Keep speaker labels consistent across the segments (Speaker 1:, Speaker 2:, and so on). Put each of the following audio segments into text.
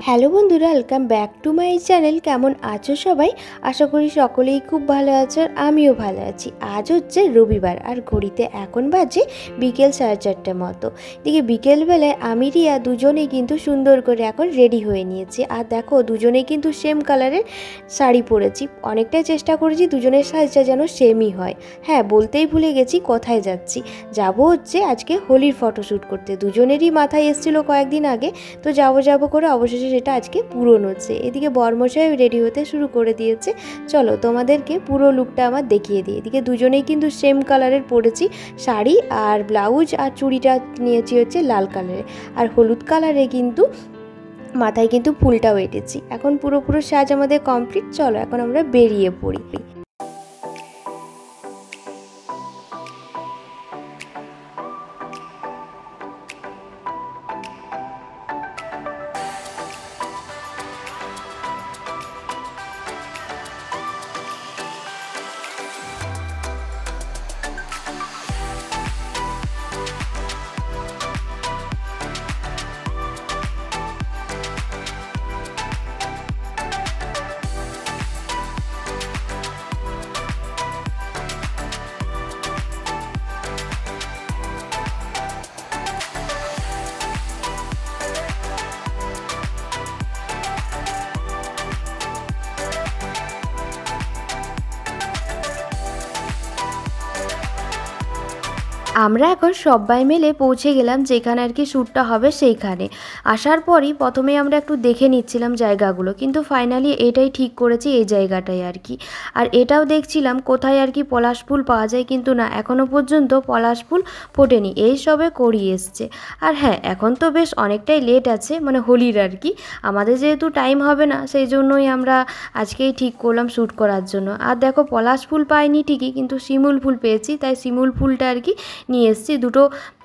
Speaker 1: Hello বন্ধুরা, welcome back to my channel. কেমন আছো সবাই? আশা করি সকলেই খুব ভালো আছো, আর আমিও ভালো আছি। আজ হচ্ছে রবিবার, আর ঘড়িতে এখন বাজে বিকেল 4:30 মতো। এদিকে বিকেলবেলায় আমি রিয়া দুজনেই কিন্তু সুন্দর করে এখন রেডি হয়ে নিয়েছি। আর দেখো, দুজনেই কিন্তু সেম কালারের শাড়ি পরেছি। অনেকটাই চেষ্টা করেছি দুজনের সাজটা যেন সেমই হয়। হ্যাঁ, বলতেই ভুলে গেছি, কোথায় যাচ্ছি। যাব হচ্ছে আজকে হোলির ফটোশ্যুট করতে। দুজনেরই মাথায় এসেছিলো কয়েকদিন আগে, তো যাবো করে অবশেষে সেটা আজকে পূরণ হচ্ছে। এদিকে বরমশাই রেডি হতে শুরু করে দিয়েছে। চলো তোমাদেরকে পুরো লুকটা আমার দেখিয়ে দিই। এদিকে দুজনেই কিন্তু সেম কালারের পরেছি শাড়ি, আর ব্লাউজ আর চুড়িটা নিয়েছি হচ্ছে লাল কালারের, আর হলুদ কালারে কিন্তু মাথায় কিন্তু ফুলটাও এঁটেছি। এখন পুরো সাজ আমাদের কমপ্লিট। চলো এখন আমরা বেরিয়ে পড়ি। আমরা এখন সবাই মিলে পৌঁছে গেলাম যেখানে আর কি শ্যুটটা হবে সেইখানে। আসার পরই প্রথমে আমরা একটু দেখে নিচ্ছিলাম জায়গাগুলো, কিন্তু ফাইনালি এটাই ঠিক করেছি, এই জায়গাটাই আর কি। আর এটাও দেখছিলাম কোথায় আর কি পলাশ ফুল পাওয়া যায়, কিন্তু না, এখনও পর্যন্ত পলাশ ফুল ফোটেনি, এই সবে করিয়ে এসছে। আর হ্যাঁ, এখন তো বেশ অনেকটাই লেট আছে, মানে হোলির আর কি। আমাদের যেহেতু টাইম হবে না, সেই জন্যই আমরা আজকেই ঠিক করলাম শ্যুট করার জন্য। আর দেখো, পলাশ ফুল পাইনি ঠিকই, কিন্তু শিমুল ফুল পেয়েছি, তাই শিমুল ফুলটা আর কি নিয়ে এসেছি। দুটো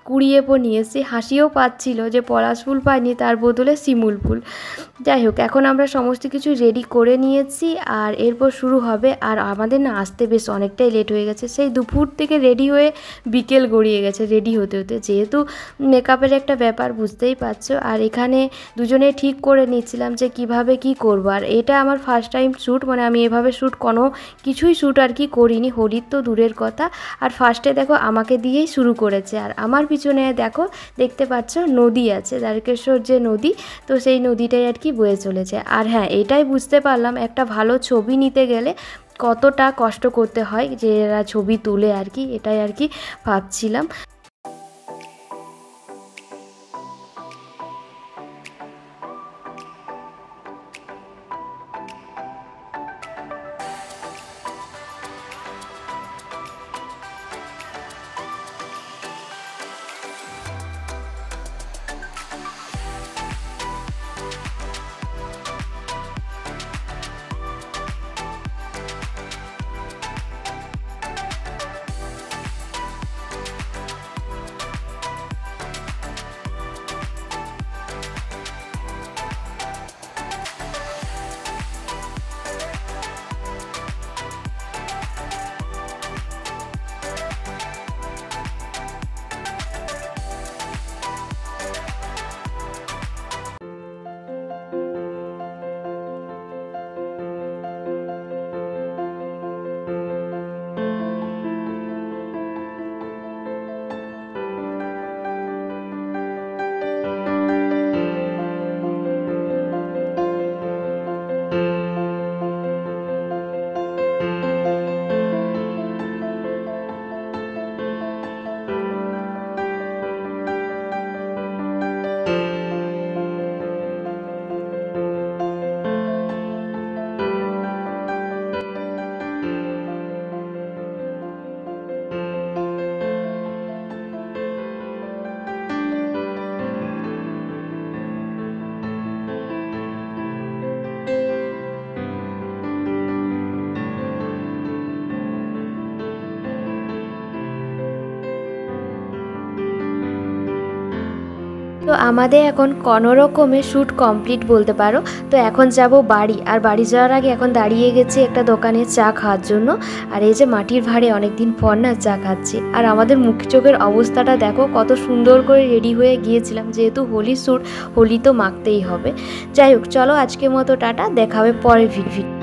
Speaker 1: কুড়িয়ে নিয়ে এসেছি। হাসিও পাচ্ছিল যে পলাশ ফুল পাইনি, তার বদলে শিমুল ফুল। যাই হোক, এখন আমরা সমস্ত কিছু রেডি করে নিয়েছি, আর এরপর শুরু হবে। আর আমাদের না আসতে বেশ অনেকটাই লেট হয়ে গেছে, সেই দুপুর থেকে রেডি হয়ে বিকেল গড়িয়ে গেছে রেডি হতে হতে, যেহেতু মেকআপের একটা ব্যাপার, বুঝতেই পারছো। আর এখানে দুজনে ঠিক করে নিচ্ছিলাম যে কিভাবে কি করবো। আর এটা আমার ফার্স্ট টাইম শ্যুট, মানে আমি এভাবে শ্যুট কোনো কিছুই শ্যুট আর কি করিনি, হোলির তো দূরের কথা। আর ফার্স্টে দেখো আমাকে দিয়েই শুরু করেছে। আর আমার পিছনে দেখো, দেখতে পাচ্ছ নদী আছে, দ্বারকেশ্বর যে নদী, তো সেই নদীটাই আর কি বয়ে চলেছে। আর হ্যাঁ, এটাই বুঝতে পারলাম একটা ভালো ছবি নিতে গেলে কতটা কষ্ট করতে হয়, যে এরা ছবি তুলে আর কি, এটাই আর কি ভাবছিলাম। তো আমাদের এখন কোনো রকমের শ্যুট কমপ্লিট বলতে পারো। তো এখন যাব বাড়ি, আর বাড়ি যাওয়ার আগে এখন দাঁড়িয়ে গেছি একটা দোকানে চা খাওয়ার জন্য। আর এই যে মাটির ভাঁড়ে অনেকদিন পর না চা খাচ্ছি। আর আমাদের মুখ চোখের অবস্থাটা দেখো, কত সুন্দর করে রেডি হয়ে গিয়েছিলাম, যেহেতু হোলি শ্যুট, হোলি তো মাখতেই হবে। যাই হোক, চলো আজকের মতো টাটা, দেখা হবে পরের ভিডিও।